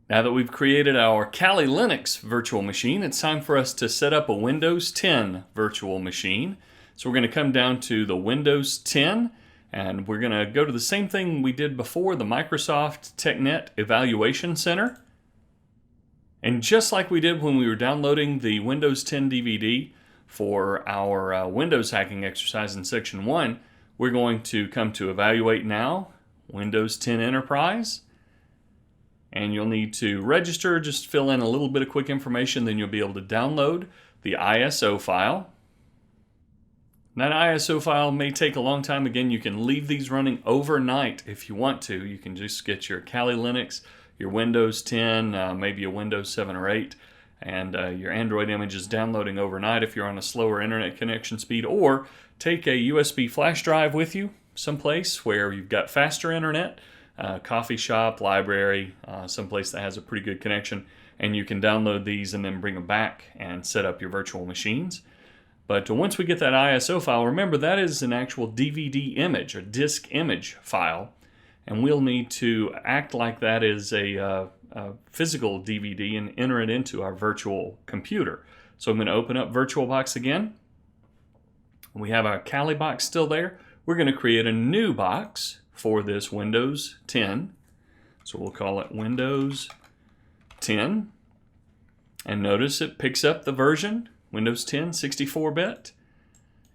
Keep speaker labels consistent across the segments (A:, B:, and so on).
A: Now that we've created our Kali Linux virtual machine, it's time for us to set up a Windows 10 virtual machine. So we're going to come down to the Windows 10, and we're going to go to the same thing we did before, the Microsoft TechNet Evaluation Center. And just like we did when we were downloading the Windows 10 DVD for our Windows hacking exercise in Section 1, we're going to come to Evaluate Now, Windows 10 Enterprise. And you'll need to register, just fill in a little bit of quick information, then you'll be able to download the ISO file. That ISO file may take a long time. Again, you can leave these running overnight if you want to. You can just get your Kali Linux, your Windows 10, maybe a Windows 7 or 8, and your Android images downloading overnight if you're on a slower internet connection speed, or take a USB flash drive with you someplace where you've got faster internet. Coffee shop, library, someplace that has a pretty good connection, and you can download these and then bring them back and set up your virtual machines. But once we get that ISO file, remember that is an actual DVD image, a disk image file, and we'll need to act like that is a physical DVD and enter it into our virtual computer. So I'm going to open up VirtualBox again. We have our Kali box still there. We're going to create a new box for this Windows 10. So we'll call it Windows 10. And notice it picks up the version, Windows 10 64-bit.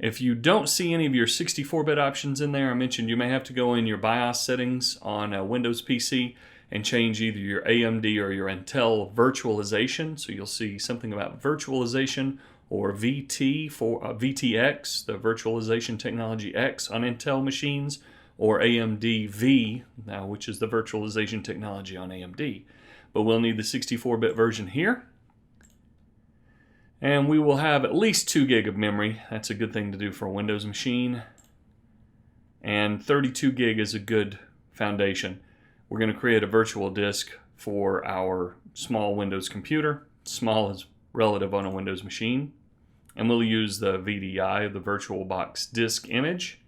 A: If you don't see any of your 64-bit options in there, I mentioned you may have to go in your BIOS settings on a Windows PC and change either your AMD or your Intel virtualization. So you'll see something about virtualization or VT for VTX, the virtualization technology X on Intel machines, or AMD V, which is the virtualization technology on AMD. But we'll need the 64-bit version here. And we will have at least 2 gig of memory. That's a good thing to do for a Windows machine. And 32 gig is a good foundation. We're going to create a virtual disk for our small Windows computer. Small is relative on a Windows machine. And we'll use the VDI, the VirtualBox disk image,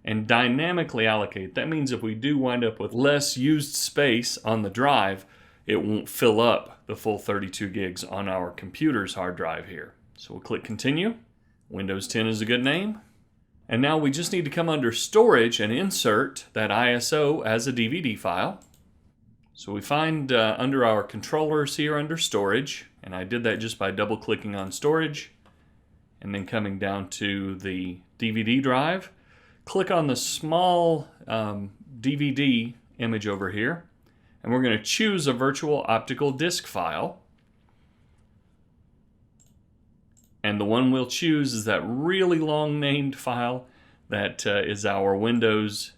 A: and dynamically allocate. That means if we do wind up with less used space on the drive, it won't fill up the full 32 gigs on our computer's hard drive here. So we'll click Continue. Windows 10 is a good name. And now we just need to come under Storage and insert that ISO as a DVD file. So we find under our controllers here under Storage, and I did that just by double-clicking on Storage, and then coming down to the DVD drive. Click on the small DVD image over here, and we're going to choose a virtual optical disk file. And the one we'll choose is that really long named file that is our Windows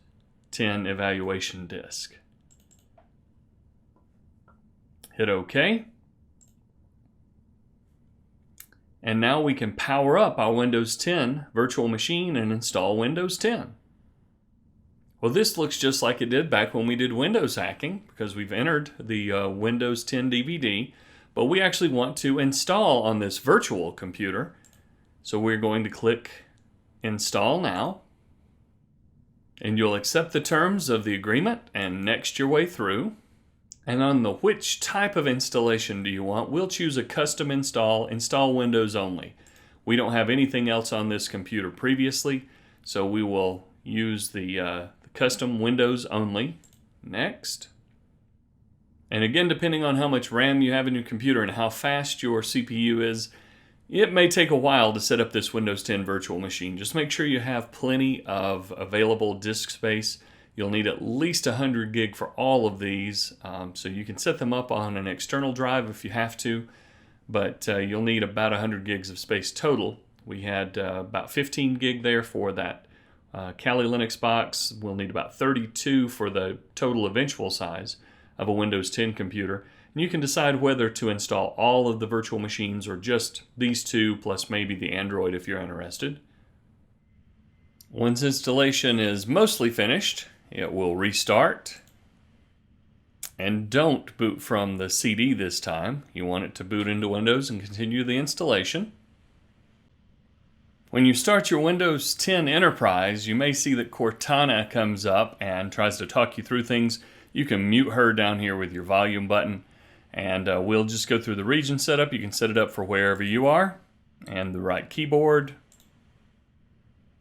A: 10 evaluation disk. Hit OK. And now we can power up our Windows 10 virtual machine and install Windows 10. Well, this looks just like it did back when we did Windows hacking, because we've entered the Windows 10 DVD, but we actually want to install on this virtual computer. So we're going to click Install Now, and you'll accept the terms of the agreement and next your way through. And on the which type of installation do you want, we'll choose a custom install Windows only. We don't have anything else on this computer previously, so we will use the custom Windows only. Next. And again, depending on how much RAM you have in your computer and how fast your CPU is, it may take a while to set up this Windows 10 virtual machine. Just make sure you have plenty of available disk space. You'll need at least 100 gig for all of these, so you can set them up on an external drive if you have to, but you'll need about 100 gigs of space total. We had about 15 gig there for that Kali Linux box. We'll need about 32 for the total eventual size of a Windows 10 computer. And you can decide whether to install all of the virtual machines or just these two plus maybe the Android if you're interested. Once installation is mostly finished, it will restart. And don't boot from the CD this time. You want it to boot into Windows and continue the installation. When you start your Windows 10 Enterprise, you may see that Cortana comes up and tries to talk you through things. You can mute her down here with your volume button. And we'll just go through the region setup. You can set it up for wherever you are and the right keyboard.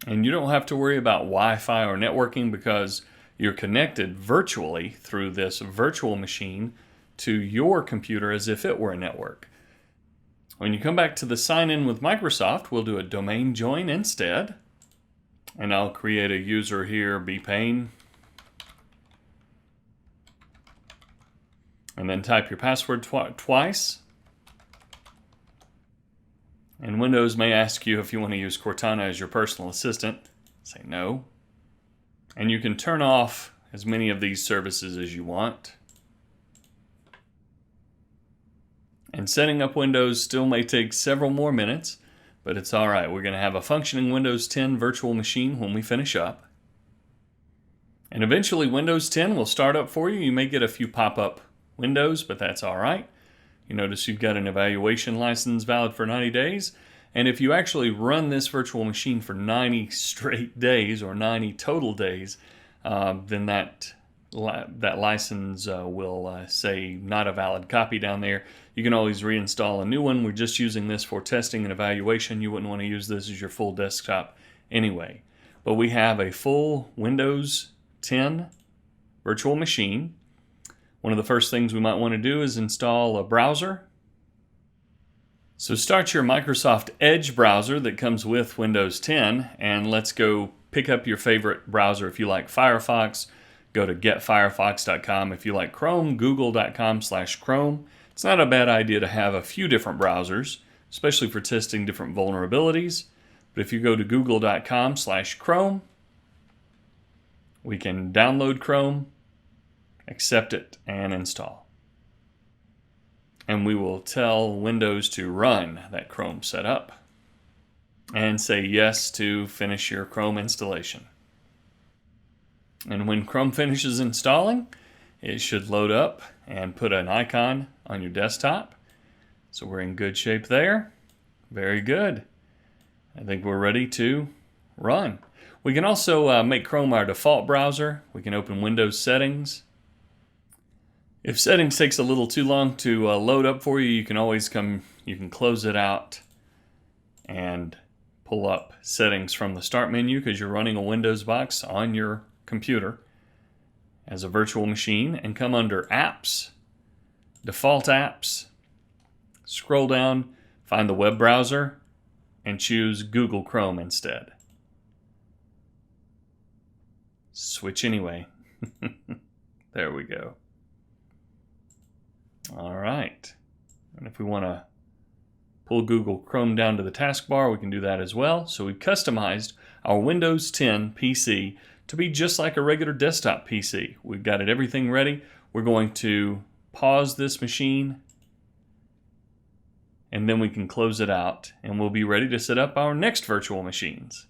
A: And you don't have to worry about Wi-Fi or networking because you're connected virtually through this virtual machine to your computer as if it were a network. When you come back to the sign in with Microsoft, we'll do a domain join instead. And I'll create a user here, bpayne. And then type your password twice. And Windows may ask you if you want to use Cortana as your personal assistant. Say no. And you can turn off as many of these services as you want. And setting up Windows still may take several more minutes, but it's all right. We're going to have a functioning Windows 10 virtual machine when we finish up. And eventually Windows 10 will start up for you. You may get a few pop-up windows, but that's all right. You notice you've got an evaluation license valid for 90 days. And if you actually run this virtual machine for 90 straight days or 90 total days, then that license will say not a valid copy down there. You can always reinstall a new one. We're just using this for testing and evaluation. You wouldn't want to use this as your full desktop anyway. But we have a full Windows 10 virtual machine. One of the first things we might want to do is install a browser. So start your Microsoft Edge browser that comes with Windows 10, and let's go pick up your favorite browser. If you like Firefox, go to getfirefox.com. If you like Chrome, google.com/Chrome. It's not a bad idea to have a few different browsers, especially for testing different vulnerabilities. But if you go to google.com/Chrome, we can download Chrome, accept it, and install. And we will tell Windows to run that Chrome setup and say yes to finish your Chrome installation. And when Chrome finishes installing, it should load up and put an icon on your desktop. So we're in good shape there. Very good. I think we're ready to run. We can also make Chrome our default browser. We can open Windows settings. If settings takes a little too long to load up for you, you can close it out and pull up settings from the start menu because you're running a Windows box on your computer as a virtual machine, and come under Apps, Default Apps, scroll down, find the web browser, and choose Google Chrome instead. Switch anyway. There we go. All right. And if we want to pull Google Chrome down to the taskbar, we can do that as well. So we've customized our Windows 10 PC to be just like a regular desktop PC. We've got everything ready. We're going to pause this machine, and then we can close it out, and we'll be ready to set up our next virtual machines.